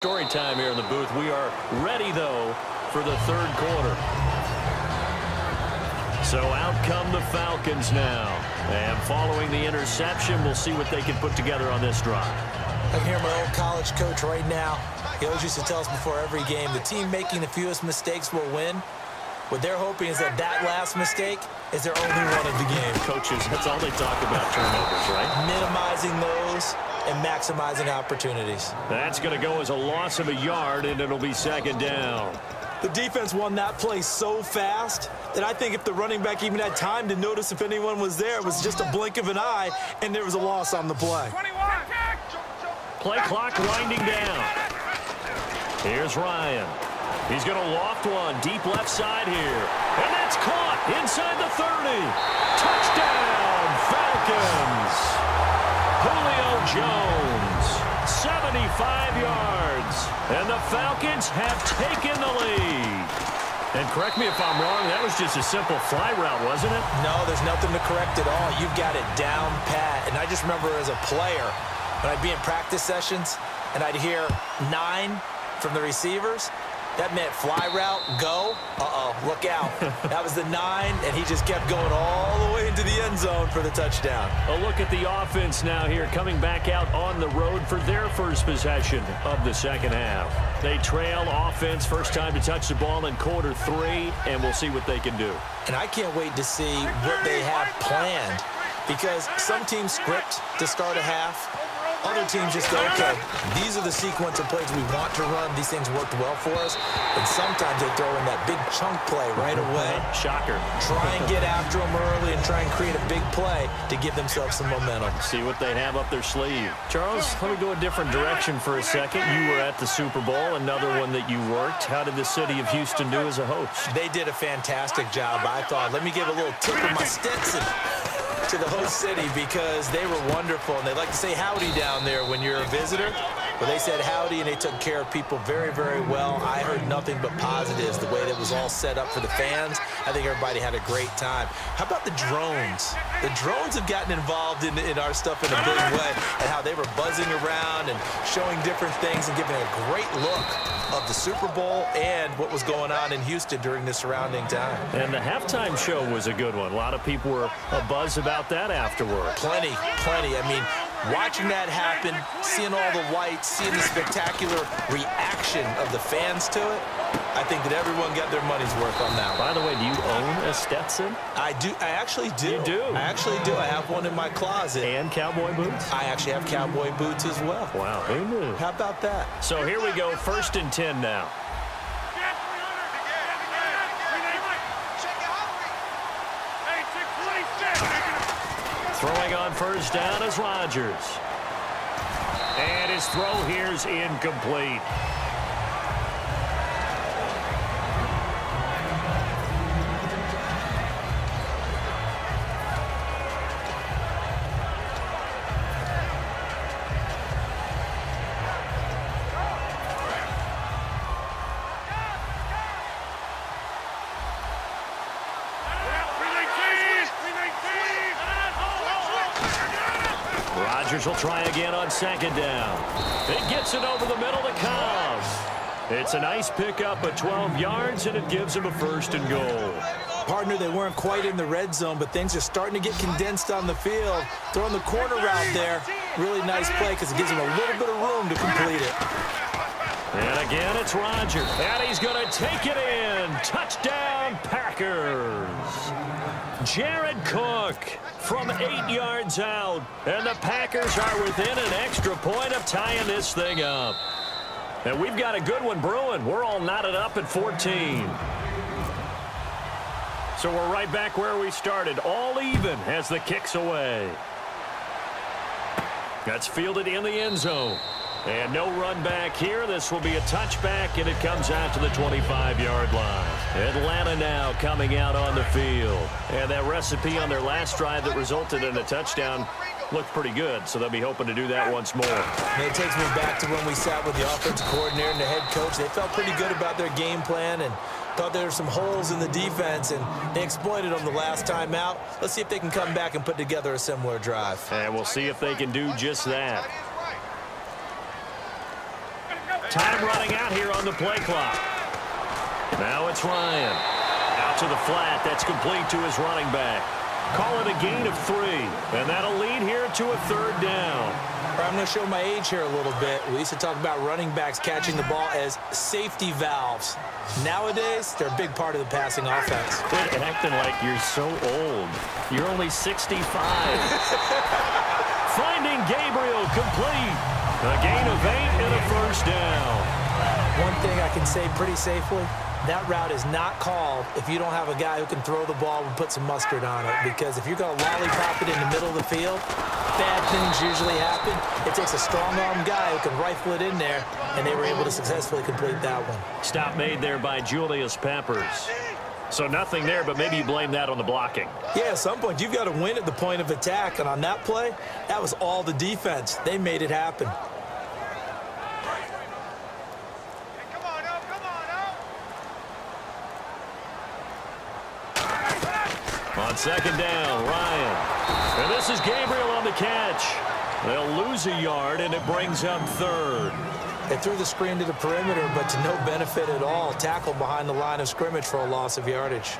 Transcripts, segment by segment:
Story time here in the booth. We are ready, though, for the third quarter. So out come the Falcons now. And following the interception, we'll see what they can put together on this drive. I can hear my old college coach right now. He always used to tell us before every game, the team making the fewest mistakes will win. What they're hoping is that last mistake is their only one of the game. Coaches, that's all they talk about, turnovers, right? Minimizing those and maximizing opportunities. That's going to go as a loss of a yard, and it'll be second down. The defense won that play so fast that I think if the running back even had time to notice if anyone was there, it was just a blink of an eye, and there was a loss on the play. Play clock winding down. Here's Ryan. He's going to loft one deep left side here. And that's caught inside the 30. Touchdown, Falcons. Julio Jones, 75 yards. And the Falcons have taken the lead. And correct me if I'm wrong, that was just a simple fly route, wasn't it? No, there's nothing to correct at all. You've got it down pat. And I just remember as a player, when I'd be in practice sessions and I'd hear 9 from the receivers, that meant fly route, go. Look out. That was the 9, and he just kept going all the way into the end zone for the touchdown. A look at the offense now here, coming back out on the road for their first possession of the second half. They trail offense, first time to touch the ball in quarter 3, and we'll see what they can do. And I can't wait to see what they have planned, because some teams script to start a half. Other teams just go, okay, these are the sequence of plays we want to run. These things worked well for us. And sometimes they throw in that big chunk play right away. Shocker. Try and get after them early and try and create a big play to give themselves some momentum. See what they have up their sleeve. Charles, let me go a different direction for a second. You were at the Super Bowl, another one that you worked. How did the city of Houston do as a host? They did a fantastic job, I thought. Let me give a little tip of my Stetson to the host city, because they were wonderful, and they like to say howdy down there when you're a visitor. Well, they said howdy, and they took care of people very, very well. I heard nothing but positives, the way that was all set up for the fans. I think everybody had a great time. How about the drones? The drones have gotten involved in our stuff in a big way, and how they were buzzing around and showing different things and giving a great look of the Super Bowl and what was going on in Houston during the surrounding time. And the halftime show was a good one. A lot of people were abuzz about that afterward. Plenty. I mean, watching that happen, seeing all the lights, seeing the spectacular reaction of the fans to it, I think that everyone got their money's worth on that one. By the way, do you own a Stetson? I do. I actually do. You do? I actually do. I have one in my closet. And cowboy boots? I actually have cowboy boots as well. Wow, who knew? How about that? So here we go, 1st and 10 now. Throwing on first down is Rodgers. And his throw here is incomplete. Rodgers will try again on 2nd down. It gets it over the middle to Cobb. It's a nice pickup of 12 yards, and it gives him a 1st and goal. Partner, they weren't quite in the red zone, but things are starting to get condensed on the field. Throwing the corner route there. Really nice play because it gives him a little bit of room to complete it. And again, it's Rodgers. And he's going to take it in. Touchdown, Packers. Jared Cook from 8 yards out. And the Packers are within an extra point of tying this thing up. And we've got a good one brewing. We're all knotted up at 14. So we're right back where we started. All even as the kick's away. That's fielded in the end zone. And no run back here. This will be a touchback, and it comes out to the 25-yard line. Atlanta now coming out on the field. And that recipe on their last drive that resulted in a touchdown looked pretty good, so they'll be hoping to do that once more. And it takes me back to when we sat with the offensive coordinator and the head coach. They felt pretty good about their game plan and thought there were some holes in the defense, and they exploited them the last time out. Let's see if they can come back and put together a similar drive. And we'll see if they can do just that. Time running out here on the play clock. Now it's Ryan. Out to the flat. That's complete to his running back. Call it a gain of 3. And that'll lead here to a third down. I'm going to show my age here a little bit. We used to talk about running backs catching the ball as safety valves. Nowadays, they're a big part of the passing offense. Quit acting like you're so old. You're only 65. Finding Gabriel complete. A gain of 8 and a first down. One thing I can say pretty safely, that route is not called if you don't have a guy who can throw the ball and put some mustard on it. Because if you're going to lollipop it in the middle of the field, bad things usually happen. It takes a strong-arm guy who can rifle it in there, and they were able to successfully complete that one. Stop made there by Julius Peppers. So nothing there, but maybe you blame that on the blocking. Yeah, at some point, you've got to win at the point of attack. And on that play, that was all the defense. They made it happen. On second down, Ryan. And this is Gabriel on the catch. They'll lose a yard, and it brings up third. They threw the screen to the perimeter, but to no benefit at all. Tackled behind the line of scrimmage for a loss of yardage.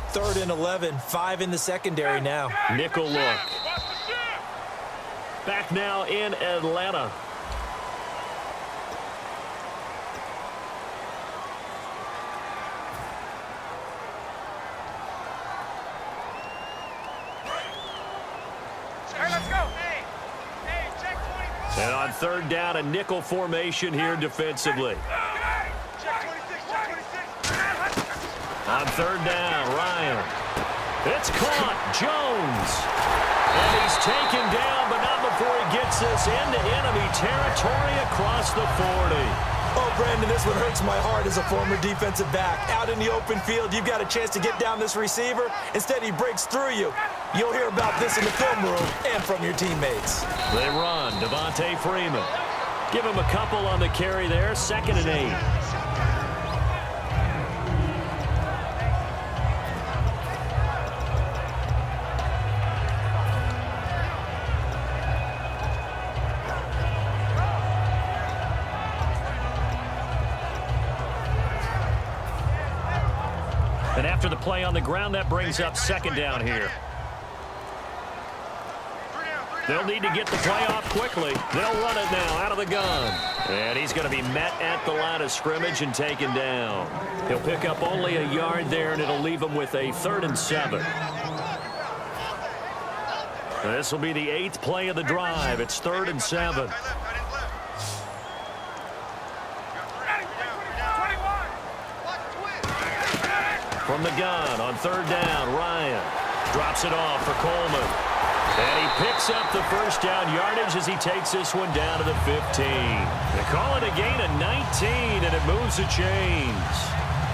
Third and 11, 5 in the secondary now. Nickel look. Back now in Atlanta. And on third down, a nickel formation here defensively. On third down, Ryan. It's caught. Jones. And he's taken down, but not before he gets this into enemy territory across the 40. Oh, Brandon, this one hurts my heart as a former defensive back. Out in the open field, you've got a chance to get down this receiver. Instead, he breaks through you. You'll hear about this in the film room and from your teammates. They run. Devontae Freeman. Give him a couple on the carry there. 2nd and 8. And after the play on the ground, that brings up 2nd down here. They'll need to get the play off quickly. They'll run it now out of the gun. And he's going to be met at the line of scrimmage and taken down. He'll pick up only a yard there, and it'll leave him with a 3rd and 7. This will be the 8th play of the drive. It's 3rd and 7. From the gun on third down, Ryan drops it off for Coleman. And he picks up the first down yardage as he takes this one down to the 15. They call it a gain of 19, and it moves the chains.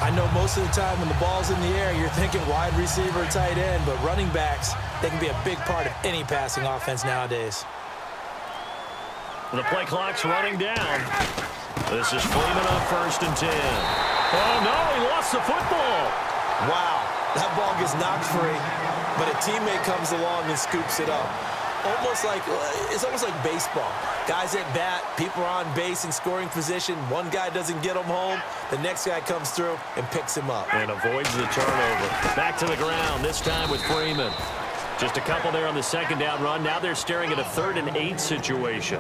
I know most of the time when the ball's in the air, you're thinking wide receiver, tight end, but running backs, they can be a big part of any passing offense nowadays. The play clock's running down. This is Freeman on 1st and 10. Oh, no, he lost the football. Wow, that ball gets knocked free, but a teammate comes along and scoops it up. It's almost like baseball. Guys at bat, people are on base in scoring position. One guy doesn't get him home. The next guy comes through and picks him up. And avoids the turnover. Back to the ground, this time with Freeman. Just a couple there on the 2nd down run. Now they're staring at a 3rd and 8 situation.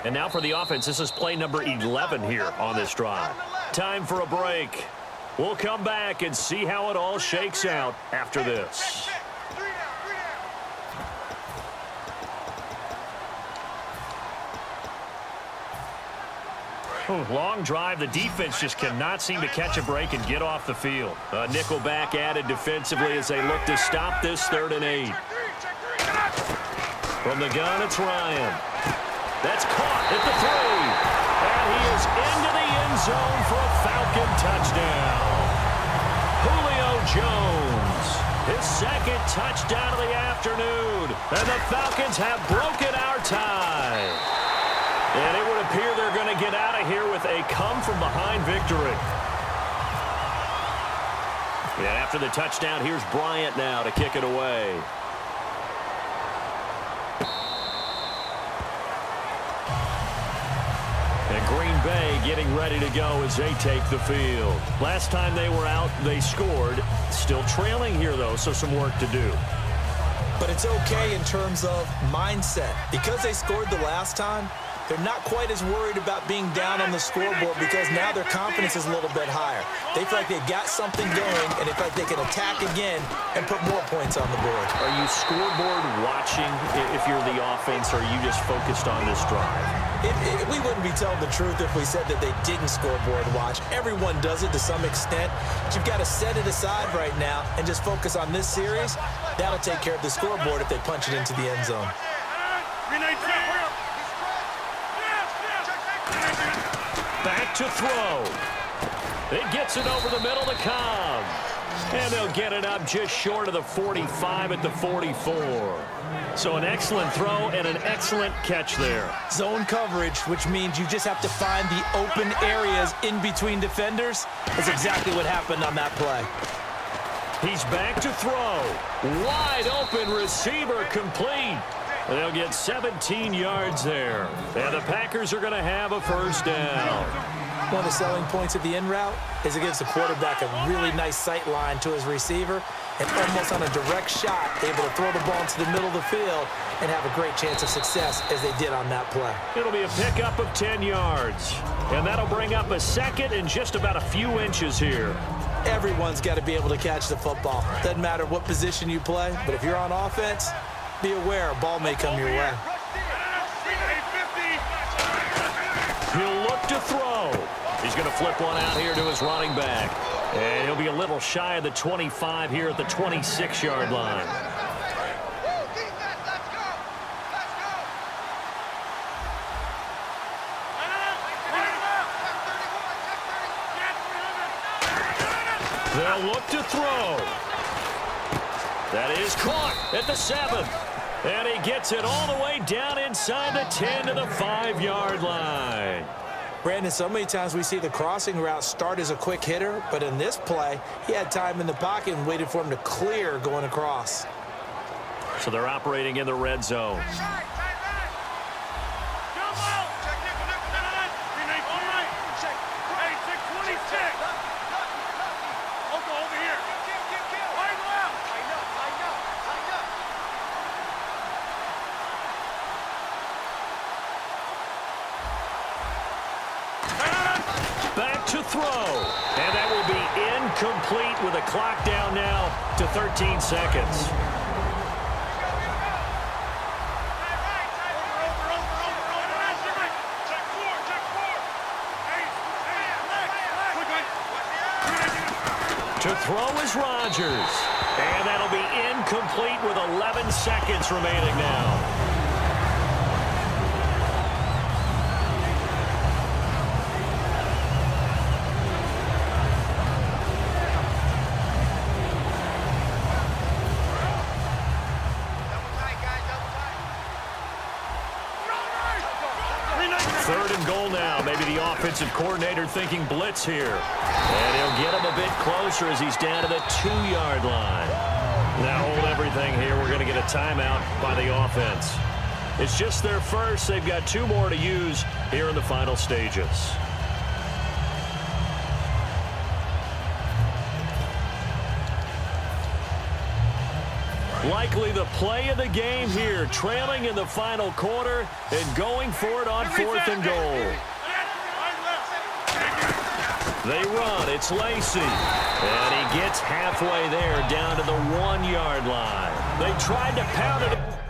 And now for the offense, this is play number 11 here on this drive. Time for a break. We'll come back and see how it all shakes out after this. Long drive. The defense just cannot seem to catch a break and get off the field. A nickel back added defensively as they look to stop this 3rd and 8. From the gun, it's Ryan. That's caught at the 3. And he is into the end zone for a Falcon touchdown. Julio Jones his second touchdown of the afternoon. And the Falcons have broken our tie. And it would appear they're going to get out of here with a come-from-behind victory. And after the touchdown, here's Bryant now to kick it away. And Green Bay getting ready to go as they take the field. Last time they were out, they scored. Still trailing here, though, so some work to do. But it's okay in terms of mindset. Because they scored the last time, they're not quite as worried about being down on the scoreboard because now their confidence is a little bit higher. They feel like they've got something going, and they feel like they can attack again and put more points on the board. Are you scoreboard watching if you're the offense, or are you just focused on this drive? We wouldn't be telling the truth if we said that they didn't scoreboard watch. Everyone does it to some extent. But you've got to set it aside right now and just focus on this series. That'll take care of the scoreboard if they punch it into the end zone. Back to throw. It gets it over the middle to Cobb. And they'll get it up just short of the 45 at the 44. So an excellent throw and an excellent catch there. Zone coverage, which means you just have to find the open areas in between defenders. That's exactly what happened on that play. He's back to throw. Wide open receiver complete. They'll get 17 yards there. And the Packers are going to have a first down. One of the selling points of the in route is it gives the quarterback a really nice sight line to his receiver and almost on a direct shot able to throw the ball into the middle of the field and have a great chance of success as they did on that play. It'll be a pickup of 10 yards. And that'll bring up a second and just about a few inches here. Everyone's got to be able to catch the football. Doesn't matter what position you play, but if you're on offense, be aware a ball may come your way. He'll look to throw. He's going to flip one out here to his running back. And he'll be a little shy of the 25 here at the 26-yard line. They'll look to throw. That is caught at the 7. And he gets it all the way down inside the 10 to the 5-yard line. Brandon, so many times we see the crossing route start as a quick hitter, but in this play, he had time in the pocket and waited for him to clear going across. So they're operating in the red zone. Back to throw. And that will be incomplete with a clock down now to 13 seconds. To throw is Rodgers. And that'll be incomplete with 11 seconds remaining now. Third and goal now. Maybe the offensive coordinator thinking blitz here. And he'll get him a bit closer as he's down to the 2-yard line. Now hold everything here. We're going to get a timeout by the offense. It's just their first. They've got 2 more to use here in the final stages. Likely the play of the game here, trailing in the final quarter and going for it on 4th and goal. They run. It's Lacy. And he gets halfway there down to the 1-yard line. They tried to pound it.